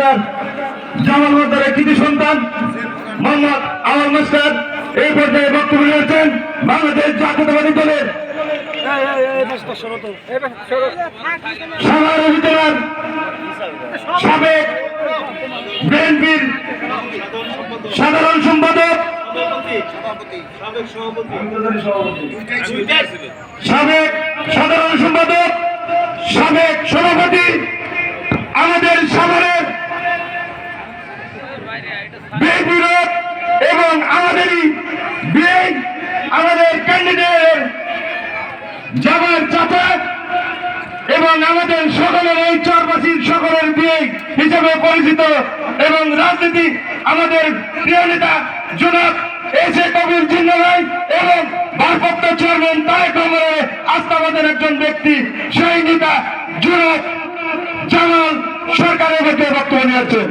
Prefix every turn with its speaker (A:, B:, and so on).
A: Master Jamal মাস্টারের কৃতি সন্তান মোহাম্মদ আওয়াল মাস্টার এই পর্যায়ে বক্তব্য নিয়েছেন বাংলাদেশ জাতীয়তাবাদী দলের সাভার উপজেলার সাবেক বিএনপির সাধারণ সম্পাদক সাবেক সাধারণ সম্পাদক সাবেক সভাপতি আমাদের সাভারের বিএনপির এবং আমাদের ক্যান্ডিডেট জামার চাচা এবং আমাদের সকলের এই চারপাশির সকলের বিয়ে হিসেবে পরিচিত এবং রাজনীতি আমাদের প্রিয় নেতা জনাব এসে কবির জিন্নাহ এবং ভারপ্রাপ্ত চেয়ারম্যান তারেক রহমানের আস্থাবাদের একজন ব্যক্তি সেই নেতা জনাব জামাল সরকারের বক্তব্য নিয়েছেন।